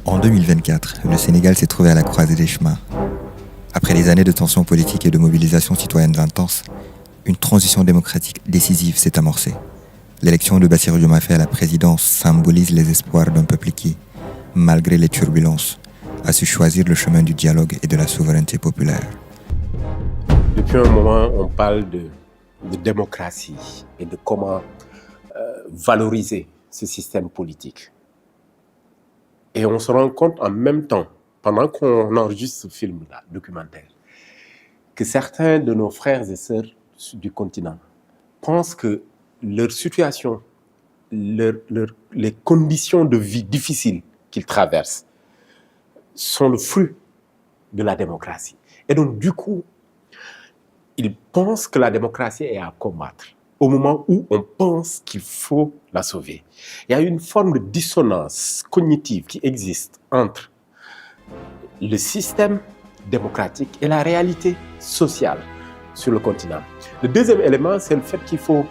En 2024, le Sénégal s'est trouvé à la croisée des chemins. Après des années de tensions politiques et de mobilisation citoyenne intense, une transition démocratique décisive s'est amorcée. L'élection de Bassirou Diomaye Faye à la présidence symbolise les espoirs d'un peuple qui, malgré les turbulences, a su choisir le chemin du dialogue et de la souveraineté populaire. Depuis un moment, on parle de démocratie et de comment valoriser ce système politique. Et on se rend compte en même temps, pendant qu'on enregistre ce film-là, documentaire, que certains de nos frères et sœurs du continent pensent que leur situation, les conditions de vie difficiles qu'ils traversent sont le fruit de la démocratie. Et donc, du coup, ils pensent que la démocratie est à combattre au moment où on pense qu'il faut la sauver. Il y a une forme de dissonance cognitive qui existe entre le système démocratique et la réalité sociale sur le continent. Le deuxième élément, c'est le fait qu'il faut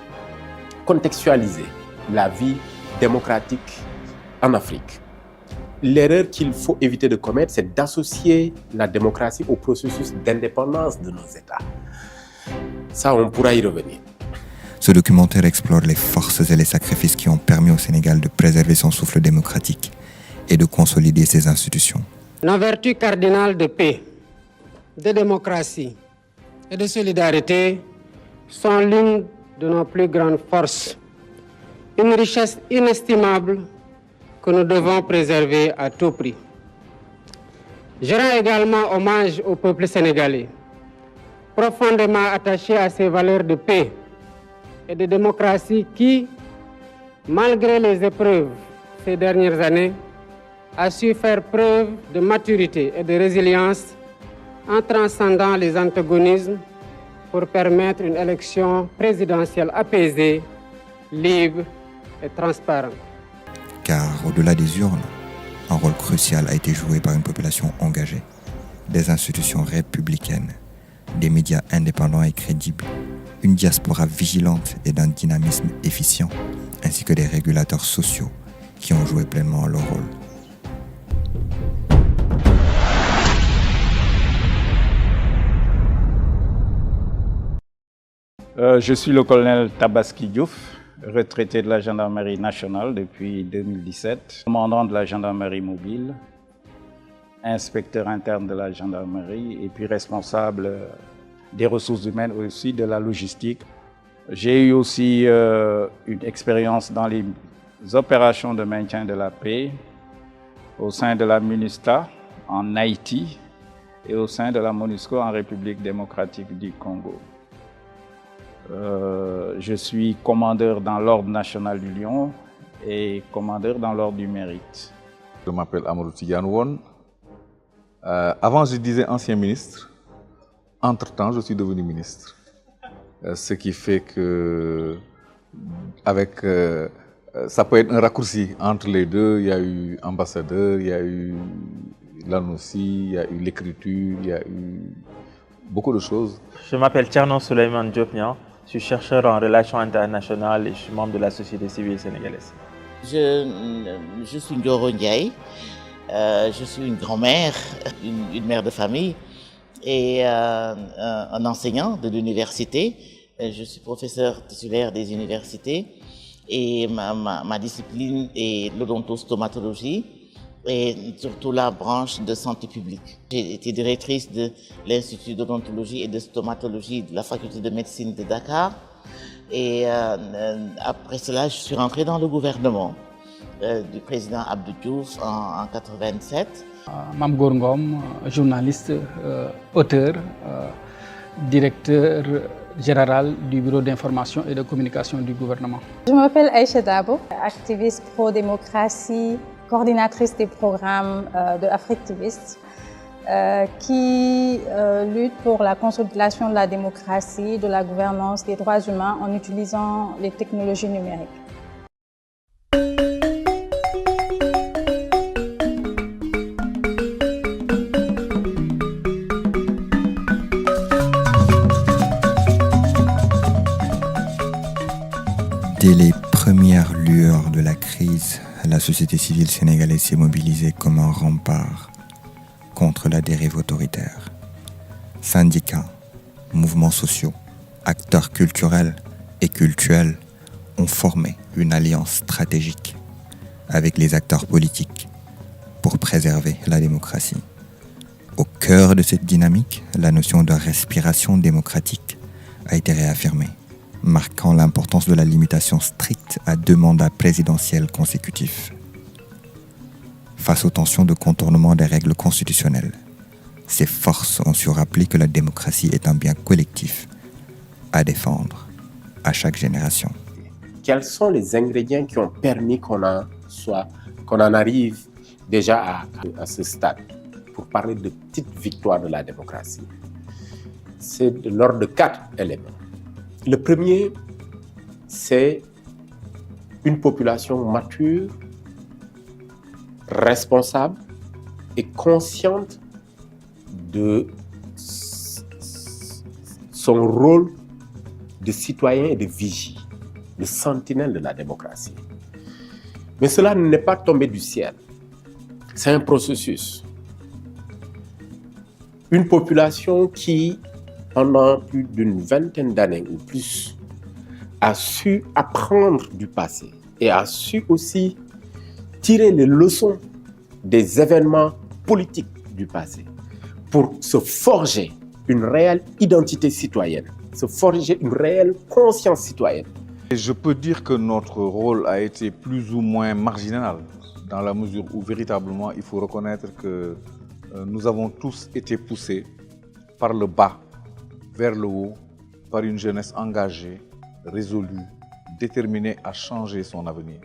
contextualiser la vie démocratique en Afrique. L'erreur qu'il faut éviter de commettre, c'est d'associer la démocratie au processus d'indépendance de nos États. Ça, on pourra y revenir. Ce documentaire explore les forces et les sacrifices qui ont permis au Sénégal de préserver son souffle démocratique et de consolider ses institutions. Nos vertus cardinales de paix, de démocratie et de solidarité sont l'une de nos plus grandes forces, une richesse inestimable que nous devons préserver à tout prix. Je rends également hommage au peuple sénégalais, profondément attaché à ses valeurs de paix et de démocratie qui, malgré les épreuves ces dernières années, a su faire preuve de maturité et de résilience en transcendant les antagonismes pour permettre une élection présidentielle apaisée, libre et transparente. Car au-delà des urnes, un rôle crucial a été joué par une population engagée, des institutions républicaines, des médias indépendants et crédibles, une diaspora vigilante et d'un dynamisme efficient, ainsi que des régulateurs sociaux qui ont joué pleinement leur rôle. Je suis le colonel Tabaski Diouf, retraité de la gendarmerie nationale depuis 2017, commandant de la gendarmerie mobile, inspecteur interne de la gendarmerie et puis responsable des ressources humaines aussi, de la logistique. J'ai eu aussi une expérience dans les opérations de maintien de la paix au sein de la MINUSTA en Haïti et au sein de la MONUSCO en République démocratique du Congo. Je suis commandeur dans l'Ordre national du Lion et commandeur dans l'Ordre du Mérite. Je m'appelle Amadou Tidiane Won. Avant, je disais ancien ministre. Entre-temps, je suis devenu ministre. Ce qui fait que, ça peut être un raccourci entre les deux. Il y a eu ambassadeur, il y a eu l'ANOCI, il y a eu l'écriture, il y a eu beaucoup de choses. Je m'appelle Tcherno Souleymane Diop-Niang. Je suis chercheur en relations internationales et je suis membre de la société civile sénégalaise. Je suis Ndoro Ndiaye. Je suis une grand-mère, une mère de famille et un enseignant de l'université. Je suis professeur titulaire des universités et ma discipline est l'odontostomatologie et surtout la branche de santé publique. J'ai été directrice de l'Institut d'odontologie et de stomatologie de la faculté de médecine de Dakar. Et après cela, je suis rentrée dans le gouvernement du président Abdou Diouf en 1987. Mame Gor Ngom, journaliste, auteur, directeur général du Bureau d'information et de communication du gouvernement. Je m'appelle Aïcha Dabo, activiste pro-démocratie, coordinatrice des programmes de Africtivist, qui lutte pour la consolidation de la démocratie, de la gouvernance des droits humains en utilisant les technologies numériques. Dès les premières lueurs de la crise, la société civile sénégalaise s'est mobilisée comme un rempart contre la dérive autoritaire. Syndicats, mouvements sociaux, acteurs culturels et cultuels ont formé une alliance stratégique avec les acteurs politiques pour préserver la démocratie. Au cœur de cette dynamique, la notion de respiration démocratique a été réaffirmée, marquant l'importance de la limitation stricte à 2 mandats présidentiels consécutifs. Face aux tensions de contournement des règles constitutionnelles, ces forces ont su rappeler que la démocratie est un bien collectif à défendre à chaque génération. Quels sont les ingrédients qui ont permis qu'on en arrive déjà à ce stade? Pour parler de petites victoires de la démocratie, c'est de l'ordre de 4 éléments. Le premier, c'est une population mature, responsable et consciente de son rôle de citoyen et de vigie, de sentinelle de la démocratie. Mais cela n'est pas tombé du ciel. C'est un processus. Une population qui, pendant plus d'une vingtaine d'années ou plus, a su apprendre du passé et a su aussi tirer les leçons des événements politiques du passé pour se forger une réelle identité citoyenne, se forger une réelle conscience citoyenne. Et je peux dire que notre rôle a été plus ou moins marginal, dans la mesure où véritablement il faut reconnaître que nous avons tous été poussés par le bas vers le haut, par une jeunesse engagée, résolue, déterminée à changer son avenir.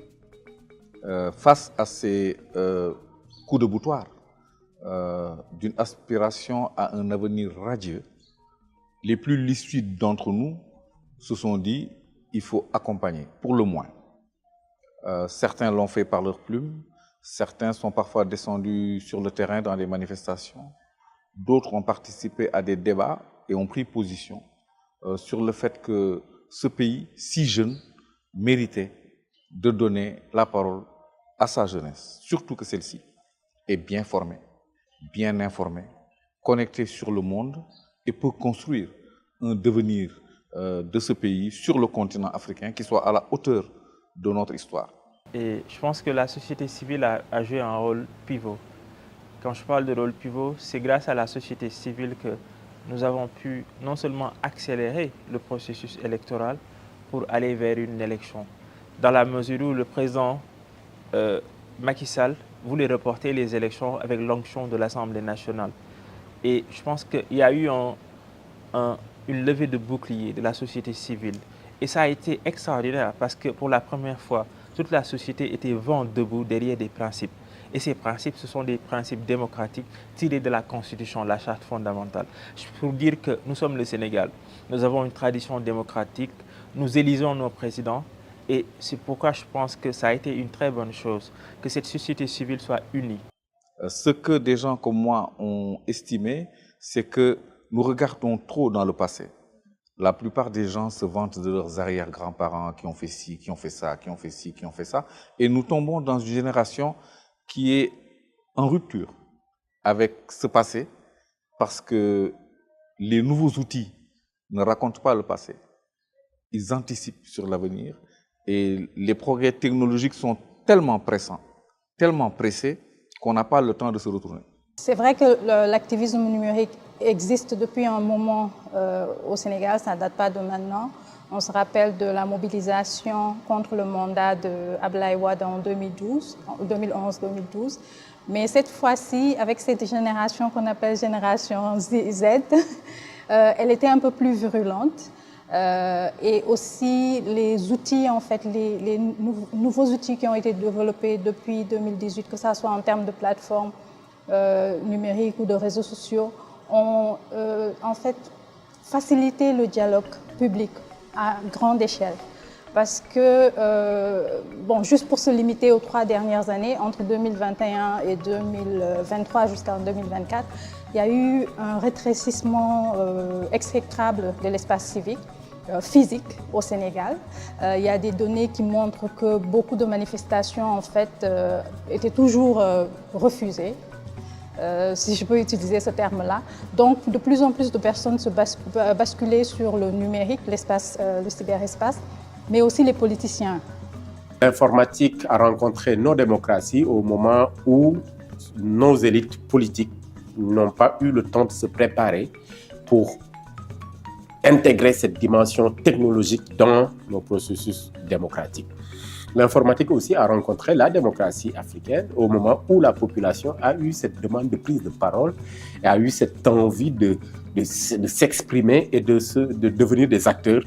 Face à ces coups de boutoir d'une aspiration à un avenir radieux, les plus lucides d'entre nous se sont dit il faut accompagner, pour le moins. Certains l'ont fait par leur plume, certains sont parfois descendus sur le terrain dans des manifestations, d'autres ont participé à des débats et ont pris position sur le fait que ce pays, si jeune, méritait de donner la parole à sa jeunesse, surtout que celle-ci est bien formée, bien informée, connectée sur le monde et peut construire un devenir de ce pays sur le continent africain qui soit à la hauteur de notre histoire. Et je pense que la société civile a joué un rôle pivot. Quand je parle de rôle pivot, c'est grâce à la société civile que nous avons pu non seulement accélérer le processus électoral pour aller vers une élection, dans la mesure où le président Macky Sall voulait reporter les élections avec l'onction de l'Assemblée nationale. Et je pense qu'il y a eu une levée de bouclier de la société civile. Et ça a été extraordinaire parce que pour la première fois, toute la société était vent debout derrière des principes. Et ces principes, ce sont des principes démocratiques tirés de la Constitution, la Charte fondamentale. Pour dire que nous sommes le Sénégal, nous avons une tradition démocratique, nous élisons nos présidents. Et c'est pourquoi je pense que ça a été une très bonne chose, que cette société civile soit unie. Ce que des gens comme moi ont estimé, c'est que nous regardons trop dans le passé. La plupart des gens se vantent de leurs arrière-grands-parents qui ont fait ci, qui ont fait ça, qui ont fait ci, qui ont fait ça. Et nous tombons dans une génération qui est en rupture avec ce passé parce que les nouveaux outils ne racontent pas le passé. Ils anticipent sur l'avenir et les progrès technologiques sont tellement pressants, tellement pressés qu'on n'a pas le temps de se retourner. C'est vrai que l'activisme numérique existe depuis un moment au Sénégal, ça ne date pas de maintenant. On se rappelle de la mobilisation contre le mandat de Abdoulaye Wade en 2011-2012. Mais cette fois-ci, avec cette génération qu'on appelle génération Z, elle était un peu plus virulente. Et aussi les outils, en fait, les nouveaux outils qui ont été développés depuis 2018, que ce soit en termes de plateformes numériques ou de réseaux sociaux, ont en fait facilité le dialogue public à grande échelle. Parce que, bon, juste pour se limiter aux 3 dernières années, entre 2021 et 2023 jusqu'en 2024, il y a eu un rétrécissement exécrable de l'espace civique, physique au Sénégal. Il y a des données qui montrent que beaucoup de manifestations, en fait, étaient toujours refusées. Si je peux utiliser ce terme-là. Donc, de plus en plus de personnes se basculaient sur le numérique, l'espace, le cyberespace, mais aussi les politiciens. L'informatique a rencontré nos démocraties au moment où nos élites politiques n'ont pas eu le temps de se préparer pour intégrer cette dimension technologique dans nos processus démocratiques. L'informatique aussi a rencontré la démocratie africaine au moment où la population a eu cette demande de prise de parole et a eu cette envie de s'exprimer et de devenir des acteurs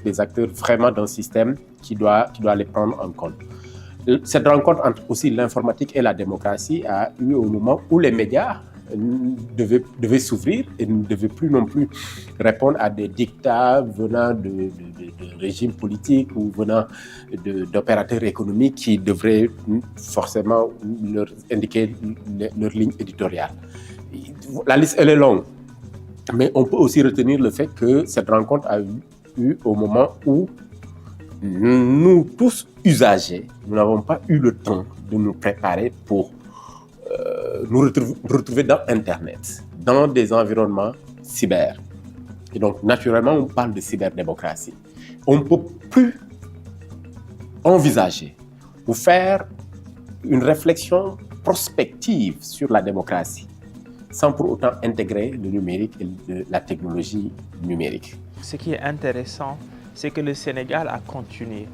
vraiment d'un système qui doit les prendre en compte. Cette rencontre entre aussi l'informatique et la démocratie a eu au moment où les médias devaient s'ouvrir et ne devaient plus non plus répondre à des dictats venant de régimes politiques ou venant d'opérateurs économiques qui devraient forcément leur indiquer leur ligne éditoriale. La liste, elle est longue, mais on peut aussi retenir le fait que cette rencontre a eu au moment où nous, tous usagers, nous n'avons pas eu le temps de nous préparer pour nous retrouver dans Internet, dans des environnements cyber. Et donc, naturellement, on parle de cyberdémocratie. On ne peut plus envisager ou faire une réflexion prospective sur la démocratie sans pour autant intégrer le numérique et la technologie numérique. Ce qui est intéressant, c'est que le Sénégal a continué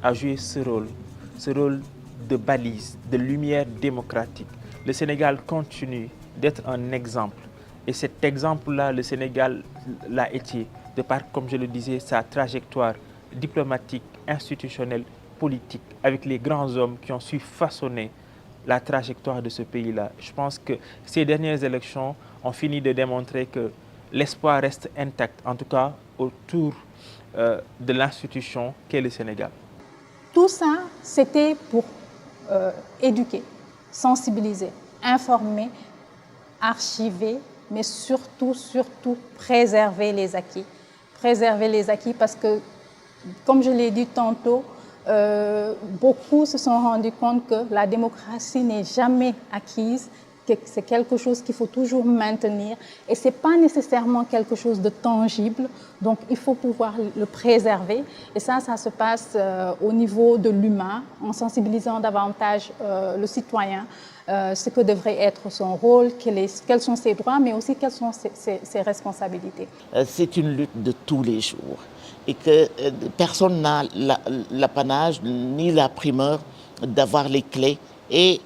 à jouer ce rôle de balise, de lumière démocratique. Le Sénégal continue d'être un exemple. Et cet exemple-là, le Sénégal l'a été, de par, comme je le disais, sa trajectoire diplomatique, institutionnelle, politique, avec les grands hommes qui ont su façonner la trajectoire de ce pays-là. Je pense que ces dernières élections ont fini de démontrer que l'espoir reste intact, en tout cas autour de l'institution qu'est le Sénégal. Tout ça, c'était pour éduquer, sensibiliser, informer, archiver, mais surtout préserver les acquis. Préserver les acquis parce que, comme je l'ai dit tantôt, beaucoup se sont rendus compte que la démocratie n'est jamais acquise, que c'est quelque chose qu'il faut toujours maintenir et ce n'est pas nécessairement quelque chose de tangible, donc il faut pouvoir le préserver. Et ça se passe au niveau de l'humain, en sensibilisant davantage le citoyen, ce que devrait être son rôle, quels sont ses droits, mais aussi quelles sont ses responsabilités. C'est une lutte de tous les jours et que personne n'a l'apanage ni la primeur d'avoir les clés et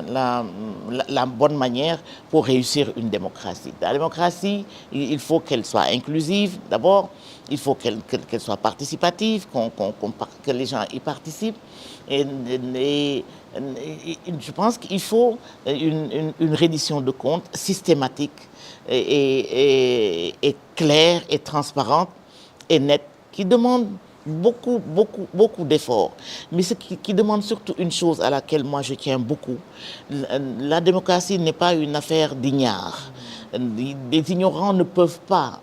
la bonne manière pour réussir une démocratie. La démocratie, il faut qu'elle soit inclusive d'abord, il faut qu'elle soit participative, que les gens y participent. Et je pense qu'il faut une reddition de comptes systématique et claire et transparente et nette qui demande beaucoup d'efforts. Mais ce qui demande surtout une chose à laquelle moi je tiens beaucoup, la démocratie n'est pas une affaire d'ignares. Les ignorants ne peuvent pas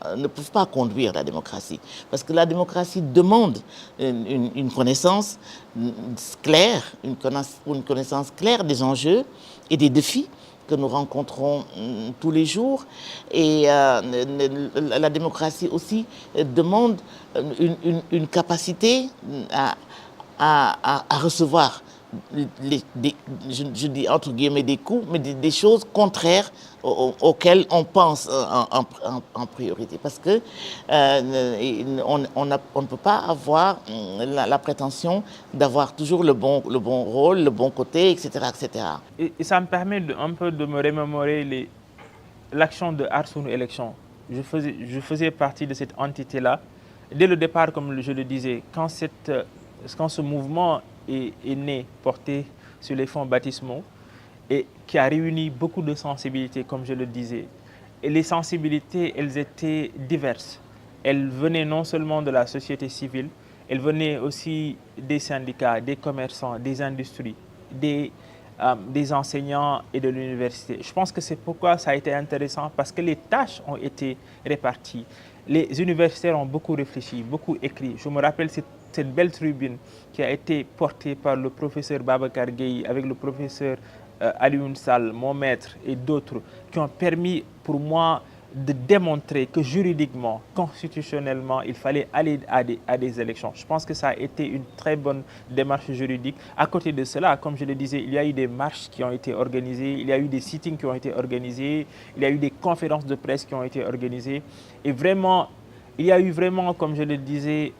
conduire la démocratie. Parce que la démocratie demande une connaissance claire, une connaissance claire des enjeux et des défis que nous rencontrons tous les jours. Et la démocratie aussi demande une capacité à recevoir je dis entre guillemets des coups, mais des choses contraires auxquelles on pense en priorité. Parce que on ne peut pas avoir la prétention d'avoir toujours le bon rôle, le bon côté, etc. etc. Et ça me permet un peu de me remémorer l'action de Arsounou Élection. Je faisais partie de cette entité-là. Dès le départ, comme je le disais, quand ce mouvement est né, porté sur les fonds baptismaux, et qui a réuni beaucoup de sensibilités, comme je le disais. Et les sensibilités, elles étaient diverses. Elles venaient non seulement de la société civile, elles venaient aussi des syndicats, des commerçants, des industries, des enseignants et de l'université. Je pense que c'est pourquoi ça a été intéressant, parce que les tâches ont été réparties. Les universitaires ont beaucoup réfléchi, beaucoup écrit. Je me rappelle cette belle tribune qui a été portée par le professeur Babacar Gueye avec le professeur Alioune Sall, mon maître et d'autres, qui ont permis pour moi de démontrer que juridiquement, constitutionnellement, il fallait aller à des élections. Je pense que ça a été une très bonne démarche juridique. À côté de cela, comme je le disais, il y a eu des marches qui ont été organisées, il y a eu des sittings qui ont été organisés, il y a eu des conférences de presse qui ont été organisées. Et vraiment, il y a eu vraiment, comme je le disais,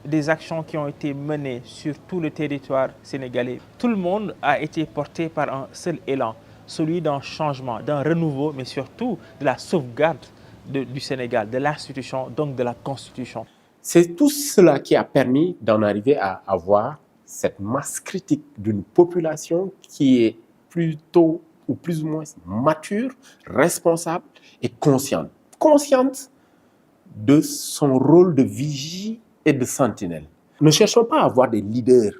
des actions qui ont été menées sur tout le territoire sénégalais. Tout le monde a été porté par un seul élan, celui d'un changement, d'un renouveau, mais surtout de la sauvegarde du Sénégal, de l'institution, donc de la Constitution. C'est tout cela qui a permis d'en arriver à avoir cette masse critique d'une population qui est plutôt ou plus ou moins mature, responsable et consciente. Consciente de son rôle de vigie et de sentinelle. Ne cherchons pas à avoir des leaders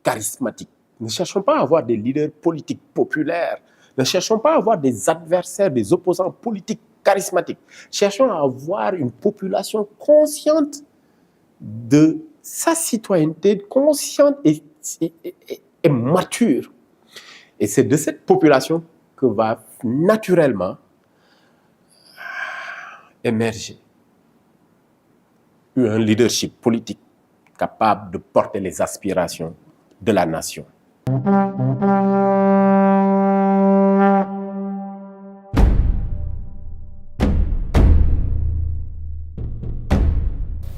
charismatiques. Ne cherchons pas à avoir des leaders politiques populaires. Ne cherchons pas à avoir des adversaires, des opposants politiques charismatiques. Cherchons à avoir une population consciente de sa citoyenneté, consciente et mature. Et c'est de cette population que va naturellement émerger un leadership politique capable de porter les aspirations de la nation.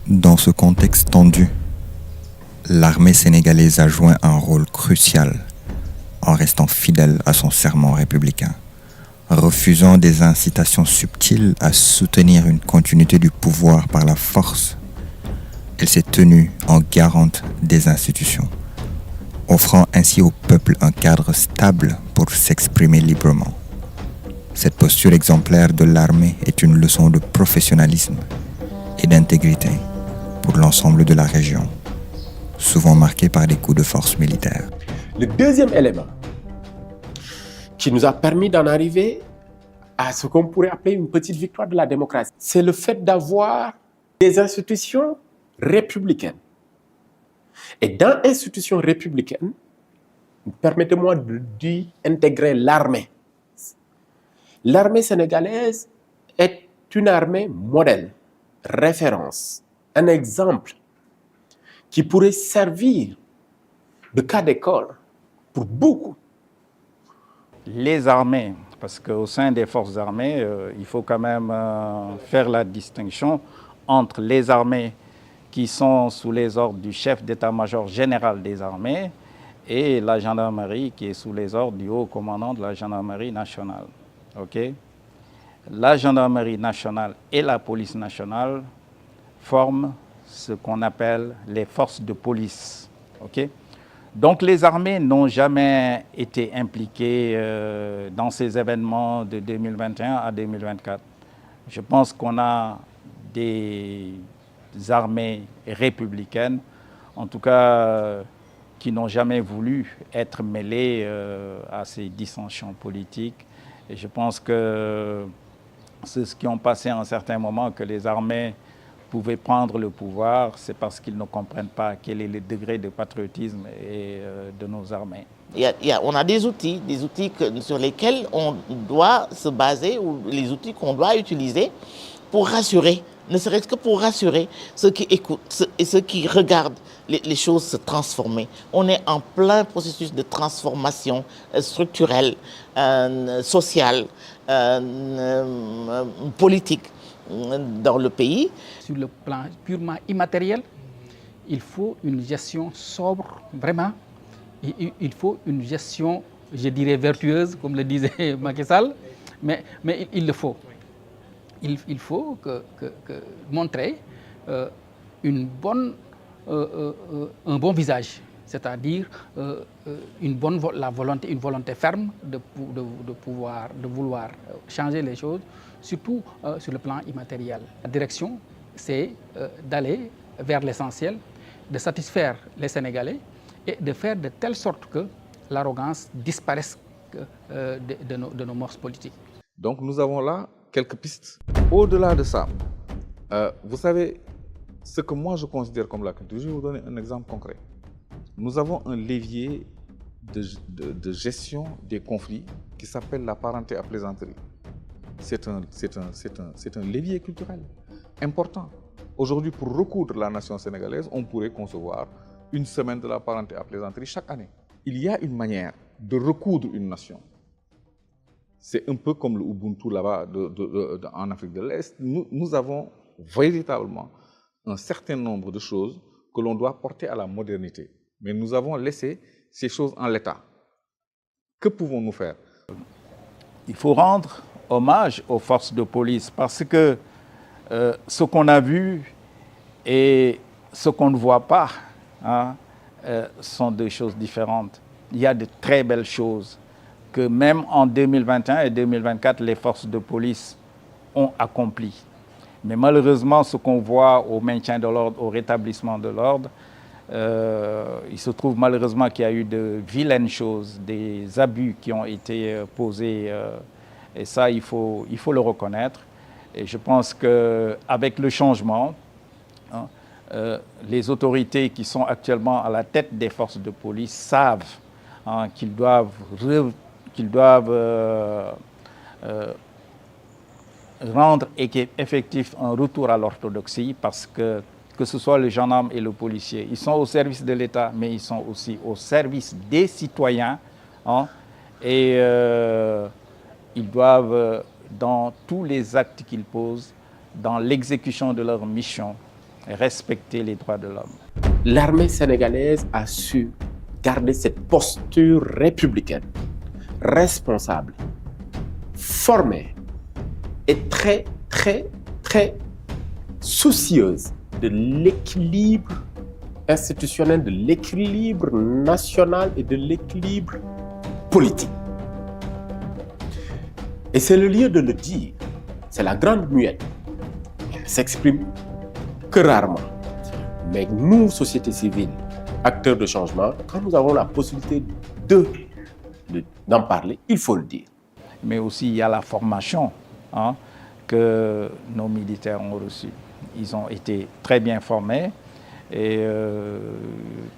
Dans ce contexte tendu, l'armée sénégalaise a joué un rôle crucial en restant fidèle à son serment républicain, refusant des incitations subtiles à soutenir une continuité du pouvoir par la force. Elle s'est tenue en garante des institutions, offrant ainsi au peuple un cadre stable pour s'exprimer librement. Cette posture exemplaire de l'armée est une leçon de professionnalisme et d'intégrité pour l'ensemble de la région, souvent marquée par des coups de force militaires. Le deuxième élément qui nous a permis d'en arriver à ce qu'on pourrait appeler une petite victoire de la démocratie, c'est le fait d'avoir des institutions républicaines. Et dans l'institution républicaine, permettez-moi d'y intégrer l'armée. L'armée sénégalaise est une armée modèle, référence, un exemple qui pourrait servir de cas d'école pour beaucoup. Les armées, parce qu'au sein des forces armées, il faut quand même faire la distinction entre les armées qui sont sous les ordres du chef d'état-major général des armées et la gendarmerie qui est sous les ordres du haut commandant de la gendarmerie nationale. Okay? La gendarmerie nationale et la police nationale forment ce qu'on appelle les forces de police. Okay? Donc les armées n'ont jamais été impliquées dans ces événements de 2021 à 2024. Je pense qu'on a des armées républicaines, en tout cas qui n'ont jamais voulu être mêlées à ces dissensions politiques. Et je pense que ceux qui ont passé à un certain moment que les armées pouvaient prendre le pouvoir, c'est parce qu'ils ne comprennent pas quel est le degré de patriotisme de nos armées. On a des outils sur lesquels on doit se baser, ou les outils qu'on doit utiliser pour rassurer ne serait-ce que pour rassurer ceux qui écoutent et ceux qui regardent les choses se transformer. On est en plein processus de transformation structurelle, sociale, politique dans le pays. Sur le plan purement immatériel, il faut une gestion sobre, vraiment. Il faut une gestion, je dirais, vertueuse, comme le disait Macky Sall, mais il le faut. Il faut montrer un bon visage, c'est-à-dire une volonté ferme de vouloir changer les choses, surtout sur le plan immatériel. La direction, c'est d'aller vers l'essentiel, de satisfaire les Sénégalais et de faire de telle sorte que l'arrogance disparaisse de nos mœurs politiques. Donc nous avons là quelques pistes. Au-delà de ça, vous savez, ce que moi je considère comme la culture, je vais vous donner un exemple concret. Nous avons un levier de gestion des conflits qui s'appelle la parenté à plaisanterie. C'est un levier culturel important. Aujourd'hui, pour recoudre la nation sénégalaise, on pourrait concevoir une semaine de la parenté à plaisanterie chaque année. Il y a une manière de recoudre une nation. C'est un peu comme le Ubuntu là-bas en Afrique de l'Est. Nous avons véritablement un certain nombre de choses que l'on doit porter à la modernité. Mais nous avons laissé ces choses en l'état. Que pouvons-nous faire? Il faut rendre hommage aux forces de police parce que ce qu'on a vu et ce qu'on ne voit pas sont deux choses différentes. Il y a de très belles choses que même en 2021 et 2024, les forces de police ont accompli. Mais malheureusement, ce qu'on voit au maintien de l'ordre, au rétablissement de l'ordre, il se trouve malheureusement qu'il y a eu de vilaines choses, des abus qui ont été posés, et ça, il faut le reconnaître. Et je pense qu'avec le changement, les autorités qui sont actuellement à la tête des forces de police savent qu'ils doivent rendre effectif un retour à l'orthodoxie parce que ce soit le gendarme et le policier, ils sont au service de l'État, mais ils sont aussi au service des citoyens et ils doivent, dans tous les actes qu'ils posent, dans l'exécution de leur mission, respecter les droits de l'homme. L'armée sénégalaise a su garder cette posture républicaine, responsable, formée et très, très, très soucieuse de l'équilibre institutionnel, de l'équilibre national et de l'équilibre politique. Et c'est le lieu de le dire, c'est la grande muette. Elle s'exprime que rarement. Mais nous, société civile, acteurs de changement, quand nous avons la possibilité d'en parler, il faut le dire. Mais aussi, il y a la formation que nos militaires ont reçue. Ils ont été très bien formés et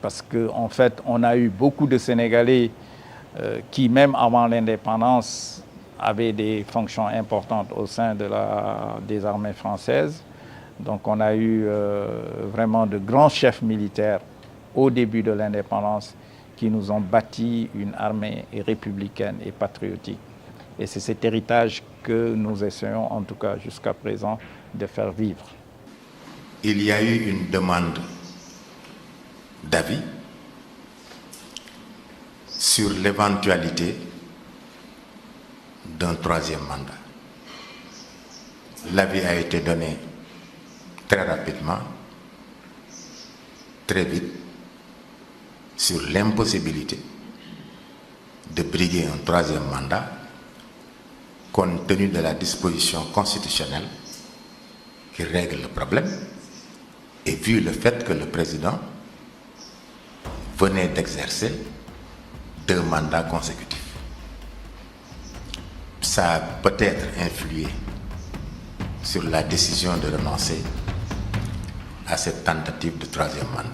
parce qu'en fait, on a eu beaucoup de Sénégalais qui, même avant l'indépendance, avaient des fonctions importantes au sein des armées françaises. Donc on a eu vraiment de grands chefs militaires au début de l'indépendance qui nous ont bâti une armée républicaine et patriotique. Et c'est cet héritage que nous essayons, en tout cas jusqu'à présent, de faire vivre. Il y a eu une demande d'avis sur l'éventualité d'un troisième mandat. L'avis a été donné très rapidement, très vite, sur l'impossibilité de briguer un troisième mandat compte tenu de la disposition constitutionnelle qui règle le problème et vu le fait que le président venait d'exercer 2 mandats consécutifs. Ça a peut-être influé sur la décision de renoncer à cette tentative de troisième mandat.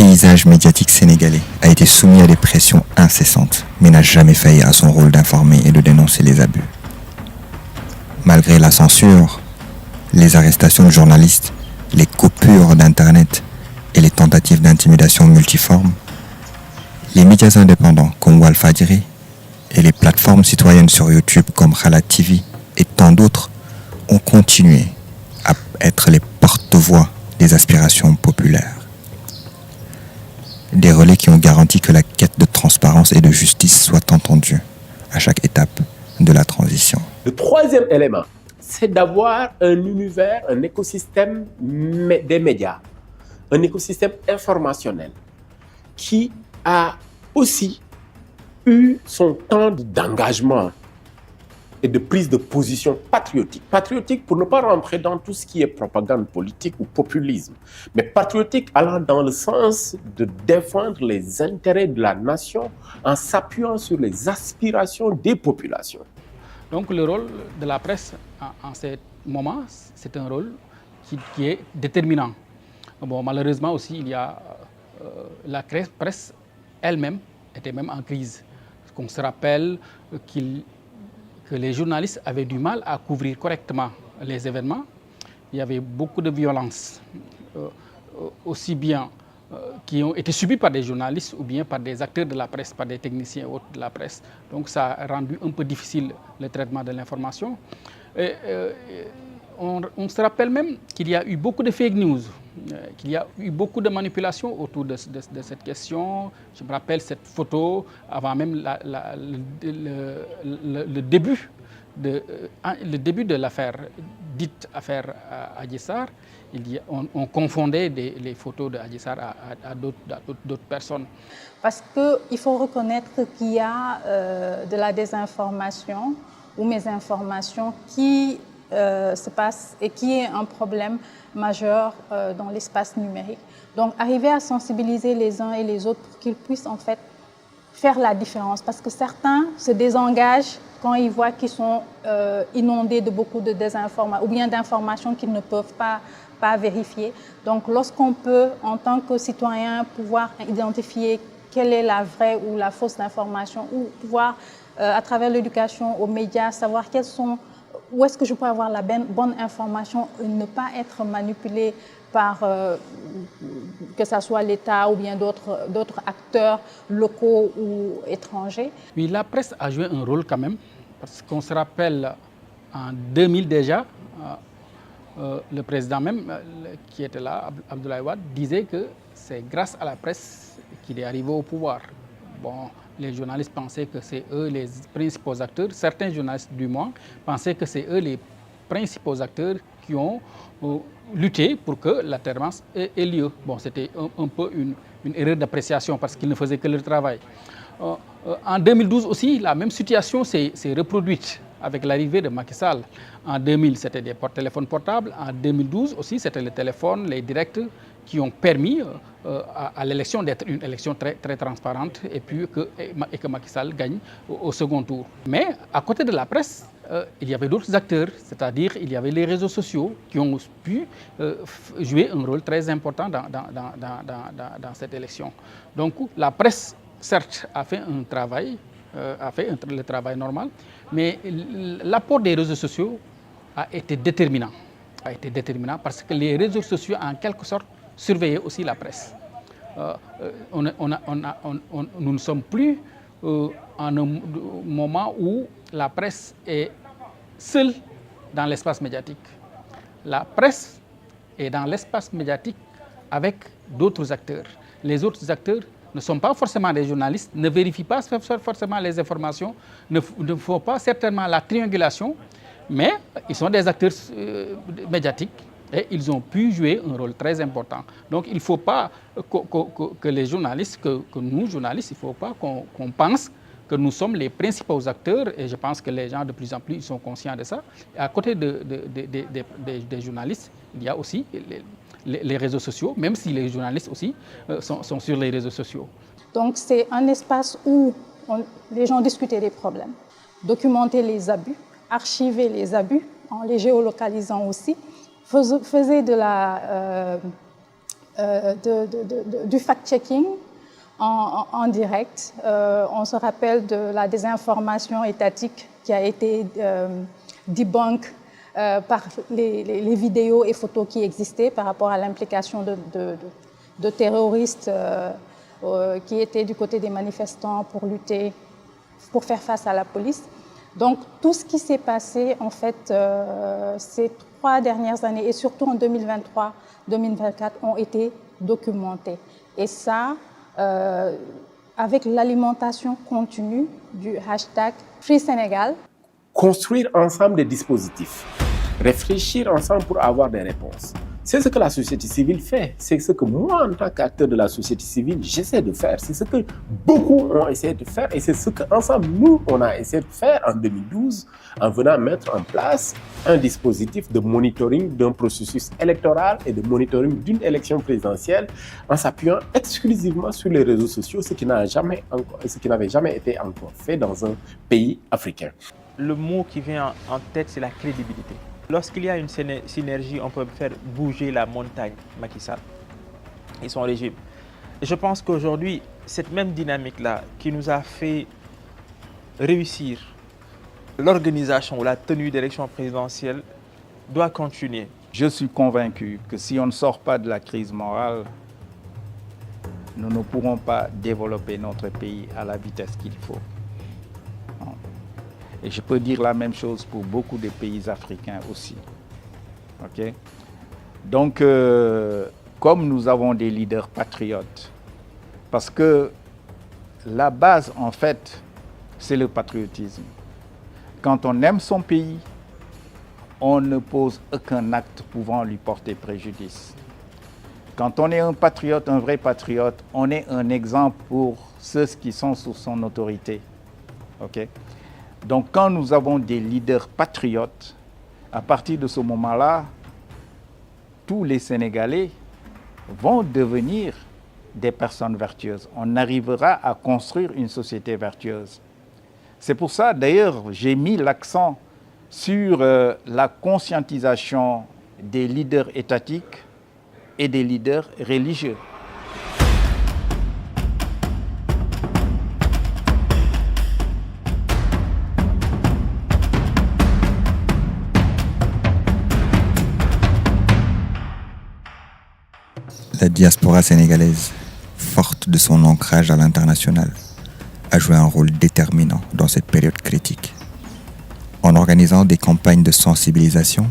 paysage médiatique sénégalais a été soumis à des pressions incessantes, mais n'a jamais failli à son rôle d'informer et de dénoncer les abus. Malgré la censure, les arrestations de journalistes, les coupures d'Internet et les tentatives d'intimidation multiformes, les médias indépendants comme Walfadjri et les plateformes citoyennes sur YouTube comme Khala TV et tant d'autres ont continué à être les porte-voix des aspirations populaires. Des relais qui ont garanti que la quête de transparence et de justice soit entendue à chaque étape de la transition. Le troisième élément, c'est d'avoir un univers, un écosystème des médias, un écosystème informationnel qui a aussi eu son temps d'engagement et de prise de position patriotique. Patriotique pour ne pas rentrer dans tout ce qui est propagande politique ou populisme, mais patriotique allant dans le sens de défendre les intérêts de la nation en s'appuyant sur les aspirations des populations. Donc le rôle de la presse en ce moment, c'est un rôle qui est déterminant. Bon, malheureusement aussi, il y a la presse elle-même était même en crise. On se rappelle que les journalistes avaient du mal à couvrir correctement les événements. Il y avait beaucoup de violences, aussi bien qui ont été subies par des journalistes ou bien par des acteurs de la presse, par des techniciens autres de la presse. Donc ça a rendu un peu difficile le traitement de l'information. On se rappelle même qu'il y a eu beaucoup de fake news, qu'il y a eu beaucoup de manipulations autour de cette question. Je me rappelle cette photo avant même le début de l'affaire, dite affaire Adji Sarr. On confondait les photos de Adji Sarr à d'autres personnes. Parce qu'il faut reconnaître qu'il y a de la désinformation ou mésinformation qui se passe et qui est un problème majeur dans l'espace numérique. Donc arriver à sensibiliser les uns et les autres pour qu'ils puissent en fait faire la différence, parce que certains se désengagent quand ils voient qu'ils sont inondés de beaucoup de désinformations ou bien d'informations qu'ils ne peuvent pas vérifier. Donc lorsqu'on peut, en tant que citoyen, pouvoir identifier quelle est la vraie ou la fausse information, ou pouvoir, à travers l'éducation aux médias, savoir où est-ce que je peux avoir la bonne information et ne pas être manipulé par que ce soit l'État ou bien d'autres acteurs locaux ou étrangers. Oui, la presse a joué un rôle quand même, parce qu'on se rappelle en 2000 déjà, le président même qui était là, Abdoulaye Wade, disait que c'est grâce à la presse qu'il est arrivé au pouvoir. Bon, les journalistes pensaient que c'est eux les principaux acteurs. Certains journalistes, du moins, pensaient que c'est eux les principaux acteurs qui ont lutté pour que l'alternance ait lieu. Bon, c'était un peu une erreur d'appréciation parce qu'ils ne faisaient que leur travail. En 2012 aussi, la même situation s'est reproduite avec l'arrivée de Macky Sall. En 2000, c'était des téléphones portables. En 2012 aussi, c'était les téléphones, les directs qui ont permis à l'élection d'être une élection très, très transparente et que Macky Sall gagne au second tour. Mais à côté de la presse, il y avait d'autres acteurs, c'est-à-dire il y avait les réseaux sociaux qui ont pu jouer un rôle très important dans cette élection. Donc la presse, certes, a fait un travail, le travail normal, mais l'apport des réseaux sociaux a été déterminant parce que les réseaux sociaux, en quelque sorte, surveillaient aussi la presse. Nous ne sommes plus en un moment où la presse est seule dans l'espace médiatique. La presse est dans l'espace médiatique avec d'autres acteurs. Les autres acteurs ne sont pas forcément des journalistes, ne vérifient pas forcément les informations, ne font pas certainement la triangulation, mais ils sont des acteurs médiatiques et ils ont pu jouer un rôle très important. Donc il ne faut pas que les journalistes, que nous journalistes, il ne faut pas qu'on pense que nous sommes les principaux acteurs, et je pense que les gens de plus en plus sont conscients de ça. Et à côté des journalistes, il y a aussi les réseaux sociaux, même si les journalistes aussi sont sur les réseaux sociaux. Donc c'est un espace où les gens discutaient des problèmes, documentaient les abus, archivaient les abus, en les géolocalisant aussi, faisaient de la du fact-checking en direct. On se rappelle de la désinformation étatique qui a été debunk par les vidéos et photos qui existaient par rapport à l'implication de terroristes qui étaient du côté des manifestants pour faire face à la police. Donc tout ce qui s'est passé en fait ces 3 dernières années et surtout en 2023-2024 ont été documentés. Et ça, avec l'alimentation continue du hashtag Free Sénégal. Construire ensemble des dispositifs, réfléchir ensemble pour avoir des réponses. C'est ce que la société civile fait. C'est ce que moi, en tant qu'acteur de la société civile, j'essaie de faire. C'est ce que beaucoup ont essayé de faire et c'est ce qu'ensemble, nous, on a essayé de faire en 2012 en venant mettre en place un dispositif de monitoring d'un processus électoral et de monitoring d'une élection présidentielle en s'appuyant exclusivement sur les réseaux sociaux, ce qui n'avait jamais été encore fait dans un pays africain. Le mot qui vient en tête, c'est la crédibilité. Lorsqu'il y a une synergie, on peut faire bouger la montagne, Macky Sall et son régime. Et je pense qu'aujourd'hui, cette même dynamique-là qui nous a fait réussir l'organisation ou la tenue d'élections présidentielles doit continuer. Je suis convaincu que si on ne sort pas de la crise morale, nous ne pourrons pas développer notre pays à la vitesse qu'il faut. Et je peux dire la même chose pour beaucoup de pays africains aussi. Okay? Donc, comme nous avons des leaders patriotes, parce que la base, en fait, c'est le patriotisme. Quand on aime son pays, on ne pose aucun acte pouvant lui porter préjudice. Quand on est un patriote, un vrai patriote, on est un exemple pour ceux qui sont sous son autorité. Okay? Donc, quand nous avons des leaders patriotes, à partir de ce moment-là, tous les Sénégalais vont devenir des personnes vertueuses. On arrivera à construire une société vertueuse. C'est pour ça, d'ailleurs, j'ai mis l'accent sur la conscientisation des leaders étatiques et des leaders religieux. La diaspora sénégalaise, forte de son ancrage à l'international, a joué un rôle déterminant dans cette période critique. En organisant des campagnes de sensibilisation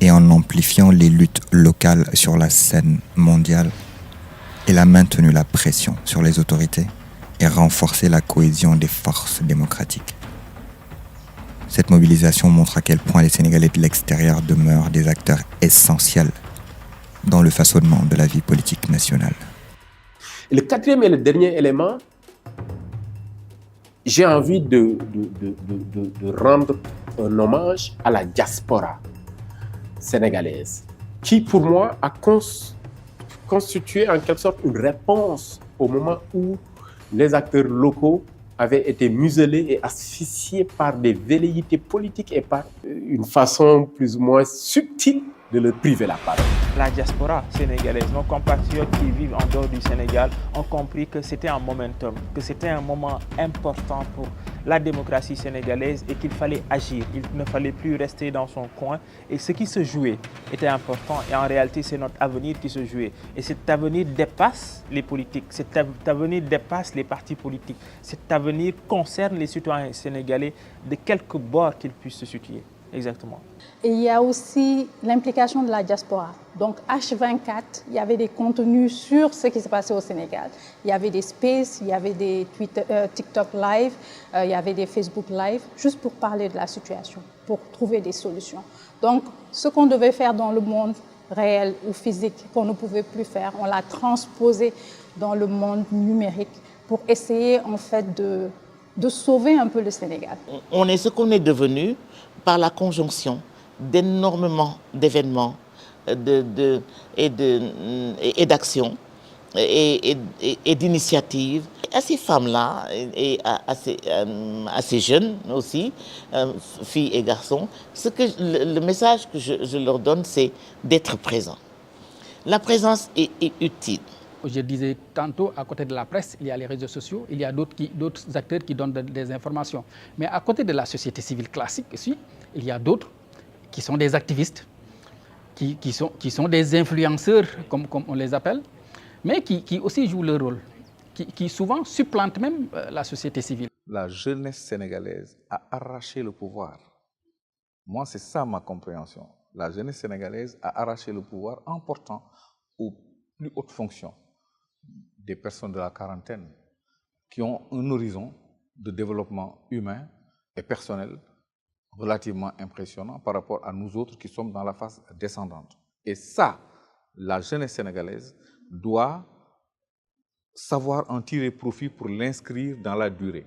et en amplifiant les luttes locales sur la scène mondiale, elle a maintenu la pression sur les autorités et renforcé la cohésion des forces démocratiques. Cette mobilisation montre à quel point les Sénégalais de l'extérieur demeurent des acteurs essentiels dans le façonnement de la vie politique nationale. Et le 4e et le dernier élément, j'ai envie de rendre un hommage à la diaspora sénégalaise, qui pour moi a constitué en quelque sorte une réponse au moment où les acteurs locaux avaient été muselés et asphyxiés par des velléités politiques et par une façon plus ou moins subtile de leur priver la parole. La diaspora sénégalaise, nos compatriotes qui vivent en dehors du Sénégal ont compris que c'était un momentum, que c'était un moment important pour la démocratie sénégalaise et qu'il fallait agir. Il ne fallait plus rester dans son coin et ce qui se jouait était important et en réalité c'est notre avenir qui se jouait. Et cet avenir dépasse les politiques, cet avenir dépasse les partis politiques, cet avenir concerne les citoyens sénégalais de quelque bord qu'ils puissent se situer. Exactement. Et il y a aussi l'implication de la diaspora. Donc H24, il y avait des contenus sur ce qui s'est passé au Sénégal. Il y avait des spaces, il y avait des TikTok live, il y avait des Facebook live, juste pour parler de la situation, pour trouver des solutions. Donc ce qu'on devait faire dans le monde réel ou physique, qu'on ne pouvait plus faire, on l'a transposé dans le monde numérique pour essayer en fait de sauver un peu le Sénégal. On est ce qu'on est devenu par la conjonction d'énormément d'événements et d'actions et d'initiatives. À ces femmes-là et à ces jeunes aussi, filles et garçons, le message que je leur donne, c'est d'être présents. La présence est utile. Je disais tantôt, à côté de la presse, il y a les réseaux sociaux, il y a d'autres acteurs qui donnent des informations. Mais à côté de la société civile classique aussi, il y a d'autres qui sont des activistes, qui sont des influenceurs, comme on les appelle, mais qui aussi jouent leur rôle, qui souvent supplantent même la société civile. La jeunesse sénégalaise a arraché le pouvoir. Moi, c'est ça ma compréhension. La jeunesse sénégalaise a arraché le pouvoir en portant aux plus hautes fonctions des personnes de la quarantaine qui ont un horizon de développement humain et personnel relativement impressionnant par rapport à nous autres qui sommes dans la phase descendante. Et ça, la jeunesse sénégalaise doit savoir en tirer profit pour l'inscrire dans la durée.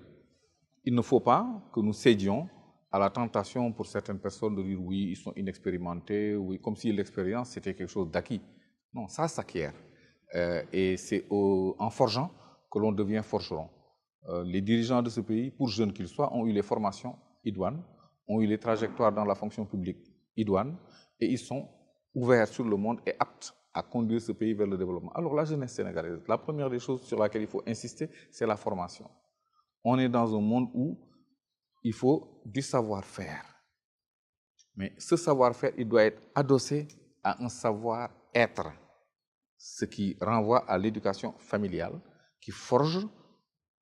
Il ne faut pas que nous cédions à la tentation pour certaines personnes de dire oui, ils sont inexpérimentés, oui, comme si l'expérience c'était quelque chose d'acquis. Non, ça s'acquiert. Et c'est en forgeant que l'on devient forgeron. Les dirigeants de ce pays, pour jeunes qu'ils soient, ont eu les formations idoines, ont eu les trajectoires dans la fonction publique idoines, et ils sont ouverts sur le monde et aptes à conduire ce pays vers le développement. Alors la jeunesse sénégalaise, la première des choses sur laquelle il faut insister, c'est la formation. On est dans un monde où il faut du savoir-faire. Mais ce savoir-faire, il doit être adossé à un savoir-être, ce qui renvoie à l'éducation familiale, qui forge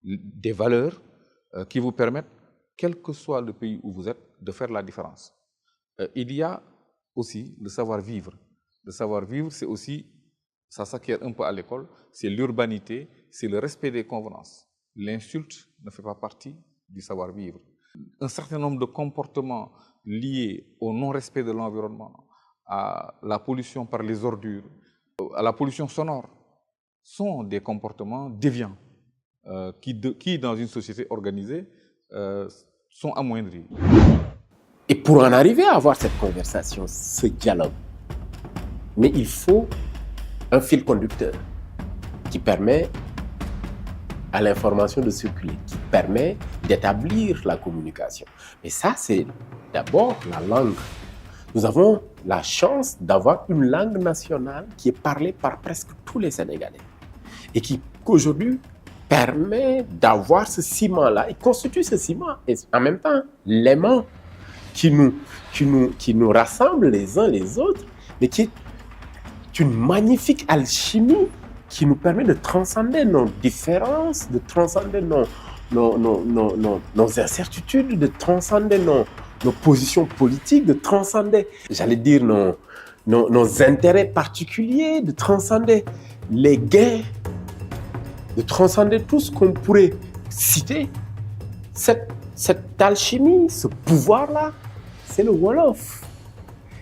des valeurs qui vous permettent, quel que soit le pays où vous êtes, de faire la différence. Il y a aussi le savoir-vivre. Le savoir-vivre, c'est aussi, ça s'acquiert un peu à l'école, c'est l'urbanité, c'est le respect des convenances. L'insulte ne fait pas partie du savoir-vivre. Un certain nombre de comportements liés au non-respect de l'environnement, à la pollution par les ordures, à la pollution sonore, sont des comportements déviants qui, dans une société organisée, sont amoindris. Et pour en arriver à avoir cette conversation, ce dialogue, mais il faut un fil conducteur qui permet à l'information de circuler, qui permet d'établir la communication. Mais ça, c'est d'abord la langue. Nous avons la chance d'avoir une langue nationale qui est parlée par presque tous les Sénégalais et qui, aujourd'hui, permet d'avoir ce ciment-là, et constitue ce ciment, et en même temps, l'aimant qui nous rassemble les uns les autres, mais qui est une magnifique alchimie qui nous permet de transcender nos différences, de transcender nos incertitudes, de transcender nos positions politiques, de transcender, j'allais dire, nos intérêts particuliers, de transcender les gains, de transcender tout ce qu'on pourrait citer. Cette alchimie, ce pouvoir-là, c'est le Wolof.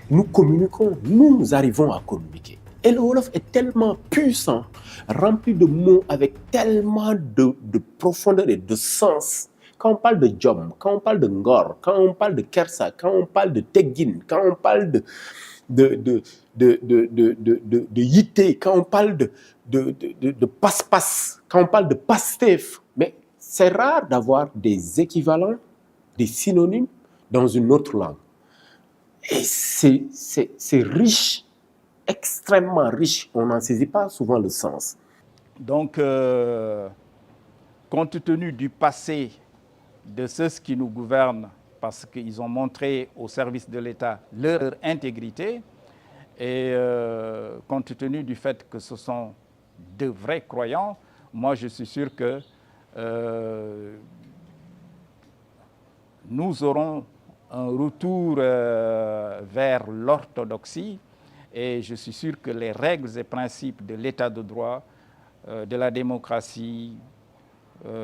Nous communiquons, nous arrivons à communiquer. Et le Wolof est tellement puissant, rempli de mots avec tellement de profondeur et de sens. Quand on parle de Jom, quand on parle de Ngor, quand on parle de Kersa, quand on parle de Teggin, quand on parle de Yité, quand on parle de Passe-Passe, quand on parle de Pastef, mais c'est rare d'avoir des équivalents, des synonymes dans une autre langue. Et c'est riche, extrêmement riche. On n'en saisit pas souvent le sens. Donc, compte tenu du passé de ceux qui nous gouvernent, parce qu'ils ont montré au service de l'État leur intégrité, et compte tenu du fait que ce sont de vrais croyants, moi je suis sûr que nous aurons un retour vers l'orthodoxie, et je suis sûr que les règles et principes de l'état de droit, de la démocratie,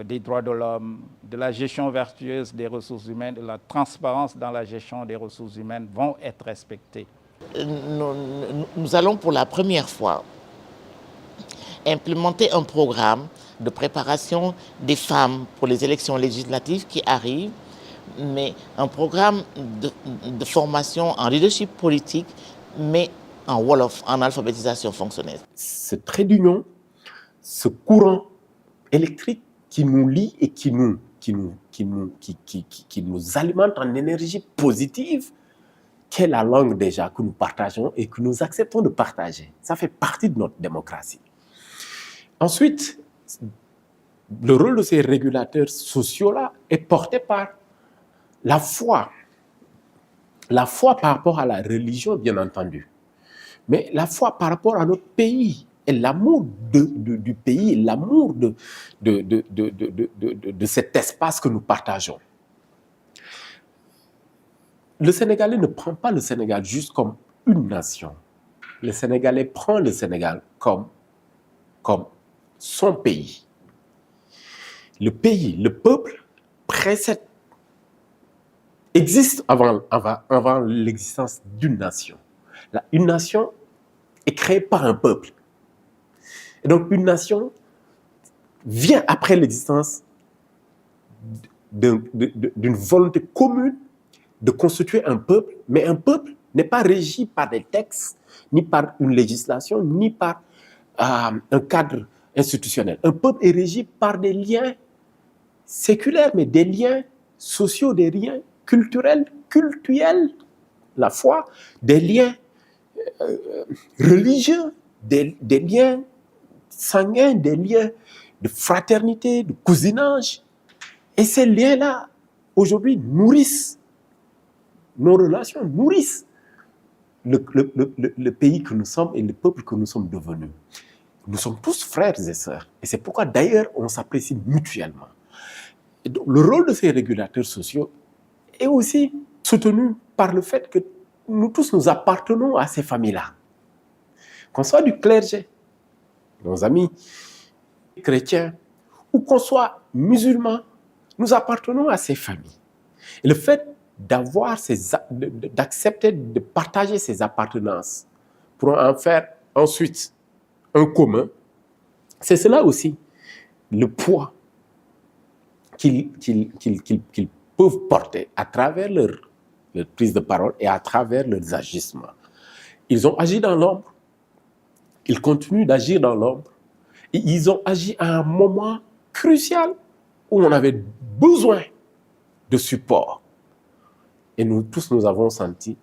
des droits de l'homme, de la gestion vertueuse des ressources humaines, de la transparence dans la gestion des ressources humaines vont être respectés. Nous allons pour la première fois implémenter un programme de préparation des femmes pour les élections législatives qui arrivent, mais un programme de formation en leadership politique, mais en Wolof, en alphabétisation fonctionnelle. Ce trait d'union, ce courant électrique qui nous lie et qui nous alimente en énergie positive, qu'est la langue déjà que nous partageons et que nous acceptons de partager. Ça fait partie de notre démocratie. Ensuite, le rôle de ces régulateurs sociaux-là est porté par la foi. La foi par rapport à la religion, bien entendu. Mais la foi par rapport à notre pays et l'amour du pays, et l'amour de cet espace que nous partageons. Le Sénégalais ne prend pas le Sénégal juste comme une nation. Le Sénégalais prend le Sénégal comme son pays. Le pays, le peuple précède, existe avant l'existence d'une nation. Une nation est créée par un peuple. Et donc une nation vient après l'existence d'une volonté commune de constituer un peuple, mais un peuple n'est pas régi par des textes, ni par une législation, ni par un cadre institutionnel. Un peuple est régi par des liens séculaires, mais des liens sociaux, des liens culturels, la foi, des liens religieux, des liens sanguins, des liens de fraternité, de cousinage. Et ces liens-là, aujourd'hui, nourrissent nos relations, nourrissent le pays que nous sommes et le peuple que nous sommes devenus. Nous sommes tous frères et sœurs. Et c'est pourquoi, d'ailleurs, on s'apprécie mutuellement. Et donc, le rôle de ces régulateurs sociaux est aussi soutenu par le fait que nous tous, nous appartenons à ces familles-là. Qu'on soit du clergé, nos amis chrétiens, ou qu'on soit musulmans, nous appartenons à ces familles. Et le fait d'accepter de partager ces appartenances pour en faire ensuite un commun, c'est cela aussi le poids qu'ils peuvent porter à travers leur prise de parole et à travers leurs agissements. Ils ont agi dans l'ombre, ils continuent d'agir dans l'ombre, et ils ont agi à un moment crucial où on avait besoin de support. Et nous tous, nous avons senti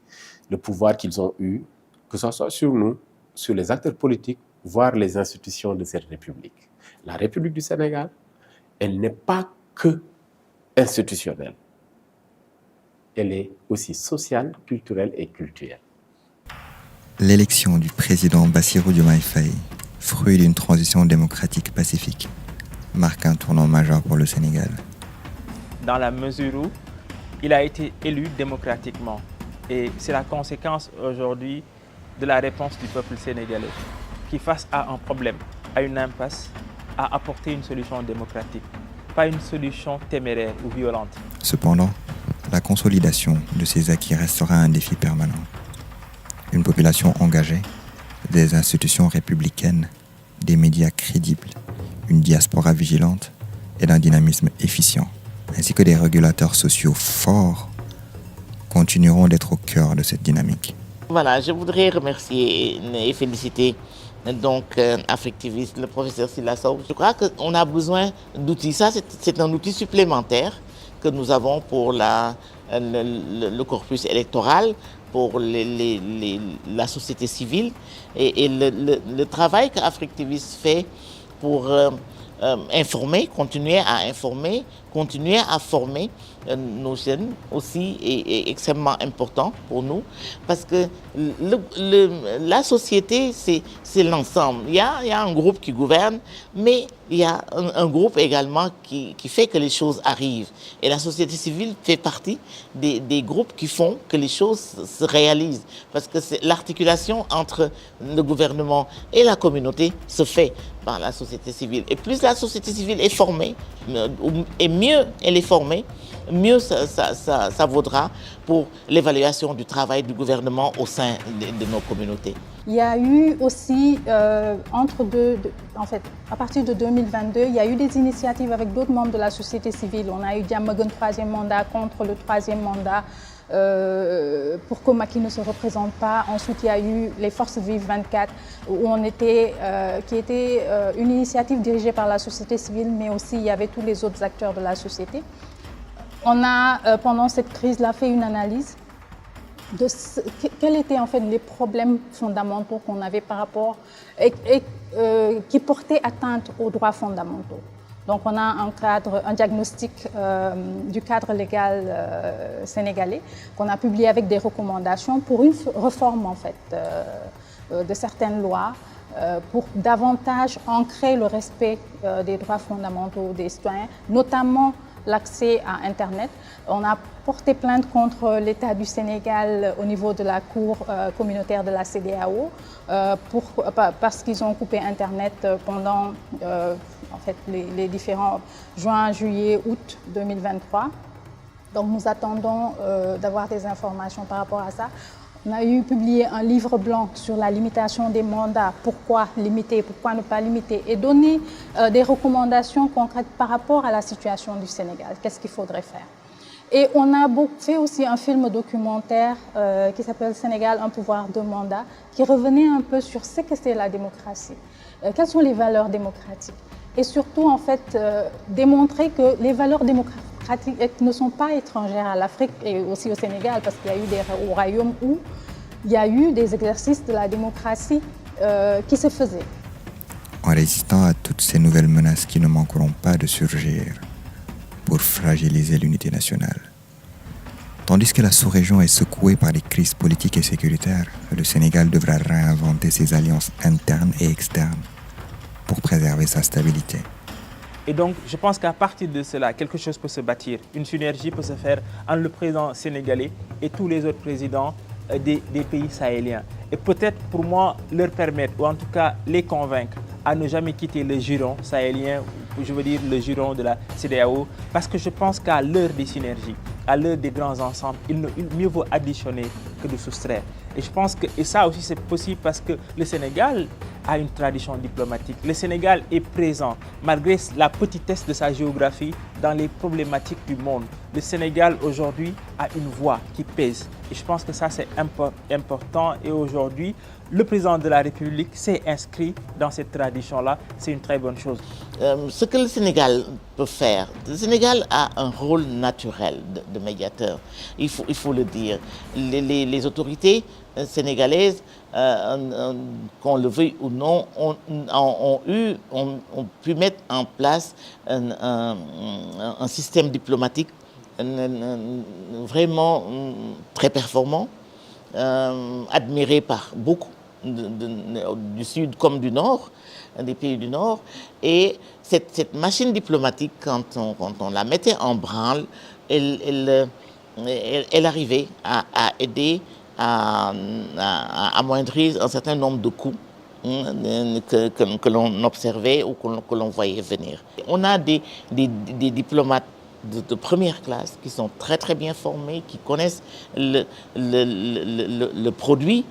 le pouvoir qu'ils ont eu, que ce soit sur nous, sur les acteurs politiques, voire les institutions de cette République. La République du Sénégal, elle n'est pas que institutionnelle. Elle est aussi sociale, culturelle et culturelle. L'élection du président Bassirou Diomaye Faye, fruit d'une transition démocratique pacifique, marque un tournant majeur pour le Sénégal. Dans la mesure où il a été élu démocratiquement. Et c'est la conséquence aujourd'hui de la réponse du peuple sénégalais qui, face à un problème, à une impasse, a apporté une solution démocratique, pas une solution téméraire ou violente. Cependant, la consolidation de ces acquis restera un défi permanent. Une population engagée, des institutions républicaines, des médias crédibles, une diaspora vigilante et d'un dynamisme efficient, ainsi que des régulateurs sociaux forts, continueront d'être au cœur de cette dynamique. Voilà, je voudrais remercier et féliciter donc Africtivist, le professeur Sylla Sow. Je crois qu'on a besoin d'outils. Ça, c'est un outil supplémentaire que nous avons pour le corpus électoral, pour la société civile et le travail qu'Africtivist fait pour informer, continuer à former nos jeunes aussi est extrêmement important pour nous parce que la société, c'est l'ensemble. Il y a un groupe qui gouverne, mais il y a un groupe également qui fait que les choses arrivent. Et la société civile fait partie des groupes qui font que les choses se réalisent. Parce que l'articulation entre le gouvernement et la communauté se fait par la société civile. Et plus la société civile est formée, et mieux elle est formée, mieux ça vaudra pour l'évaluation du travail du gouvernement au sein de nos communautés. Il y a eu aussi, en fait, à partir de 2022, il y a eu des initiatives avec d'autres membres de la société civile. On a eu Diamagun 3e mandat contre le 3e mandat pour que Macky ne se représente pas. Ensuite, il y a eu les Forces Vives 24, qui était une initiative dirigée par la société civile, mais aussi il y avait tous les autres acteurs de la société. On a, pendant cette crise-là, fait une analyse quels étaient en fait les problèmes fondamentaux qu'on avait par rapport qui portaient atteinte aux droits fondamentaux. Donc on a un diagnostic du cadre légal sénégalais qu'on a publié avec des recommandations pour une réforme en fait de certaines lois pour davantage ancrer le respect des droits fondamentaux des citoyens, notamment l'accès à Internet. On a porté plainte contre l'État du Sénégal au niveau de la Cour communautaire de la CEDEAO parce qu'ils ont coupé Internet pendant en fait, les différents juin, juillet, août 2023. Donc nous attendons d'avoir des informations par rapport à ça. On a publié un livre blanc sur la limitation des mandats, pourquoi limiter, pourquoi ne pas limiter, et donner des recommandations concrètes par rapport à la situation du Sénégal, qu'est-ce qu'il faudrait faire. Et on a fait aussi un film documentaire qui s'appelle Sénégal, un pouvoir de mandat, qui revenait un peu sur ce que c'est la démocratie, quelles sont les valeurs démocratiques, et surtout en fait démontrer que les valeurs démocratiques ne sont pas étrangères à l'Afrique et aussi au Sénégal, parce qu'il y a eu des royaumes où il y a eu des exercices de la démocratie qui se faisaient. En résistant à toutes ces nouvelles menaces qui ne manqueront pas de surgir pour fragiliser l'unité nationale. Tandis que la sous-région est secouée par des crises politiques et sécuritaires, le Sénégal devra réinventer ses alliances internes et externes pour préserver sa stabilité. Et donc, je pense qu'à partir de cela, quelque chose peut se bâtir. Une synergie peut se faire entre le président sénégalais et tous les autres présidents des pays sahéliens. Et peut-être pour moi, leur permettre, ou en tout cas les convaincre, à ne jamais quitter le giron sahélien, je veux dire le giron de la CEDEAO, parce que je pense qu'à l'heure des synergies, à l'heure des grands ensembles, il mieux vaut additionner que de soustraire. Et je pense que ça aussi c'est possible parce que le Sénégal a une tradition diplomatique. Le Sénégal est présent, malgré la petitesse de sa géographie, dans les problématiques du monde. Le Sénégal aujourd'hui a une voix qui pèse. Et je pense que ça c'est important. Et aujourd'hui, le président de la République s'est inscrit dans cette tradition-là. C'est une très bonne chose. Ce que le Sénégal peut faire, le Sénégal a un rôle naturel de médiateur, il faut le dire. Les autorités sénégalaises, qu'on le veuille ou non, ont pu mettre en place un système diplomatique vraiment très performant, admiré par beaucoup du Sud comme du Nord, des pays du Nord. Et cette machine diplomatique, quand on la mettait en branle, elle arrivait à aider à amoindrir un certain nombre de coûts que l'on observait ou que l'on voyait venir. On a des diplomates de première classe qui sont très très bien formés, qui connaissent le produit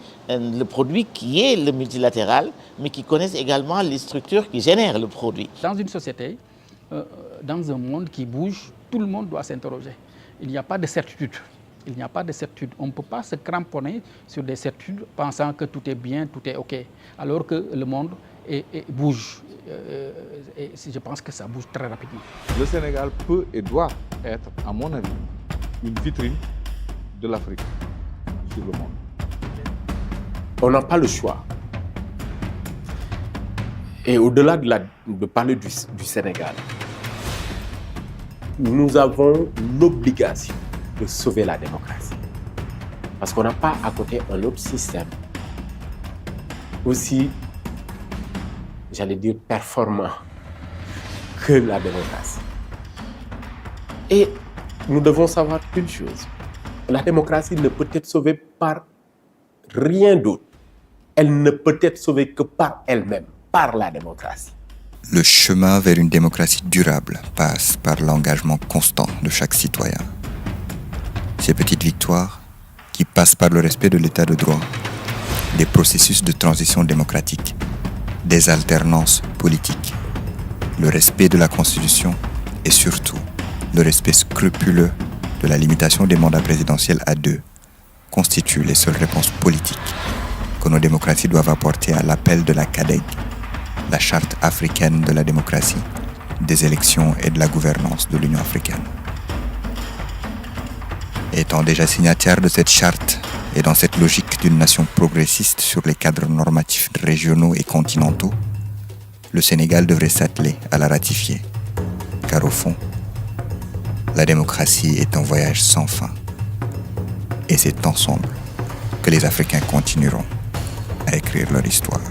qui est le multilatéral, mais qui connaissent également les structures qui génèrent le produit. Dans une société, dans un monde qui bouge, tout le monde doit s'interroger. Il n'y a pas de certitude. Il n'y a pas de certitude. On ne peut pas se cramponner sur des certitudes pensant que tout est bien, tout est OK, alors que le monde bouge. Et je pense que ça bouge très rapidement. Le Sénégal peut et doit être, à mon avis, une vitrine de l'Afrique sur le monde. On n'a pas le choix. Et au-delà de parler du Sénégal, nous avons l'obligation de sauver la démocratie. Parce qu'on n'a pas à côté un autre système aussi, j'allais dire, performant que la démocratie. Et nous devons savoir une chose. La démocratie ne peut être sauvée par rien d'autre. Elle ne peut être sauvée que par elle-même, par la démocratie. Le chemin vers une démocratie durable passe par l'engagement constant de chaque citoyen. Ces petites victoires, qui passent par le respect de l'état de droit, des processus de transition démocratique, des alternances politiques, le respect de la Constitution et surtout le respect scrupuleux de la limitation des mandats présidentiels à 2, constituent les seules réponses politiques que nos démocraties doivent apporter à l'appel de la CADEG, la Charte africaine de la démocratie, des élections et de la gouvernance de l'Union africaine. Étant déjà signataire de cette charte, Et dans cette logique d'une nation progressiste sur les cadres normatifs régionaux et continentaux, le Sénégal devrait s'atteler à la ratifier. Car au fond, la démocratie est un voyage sans fin. Et c'est ensemble que les Africains continueront à écrire leur histoire.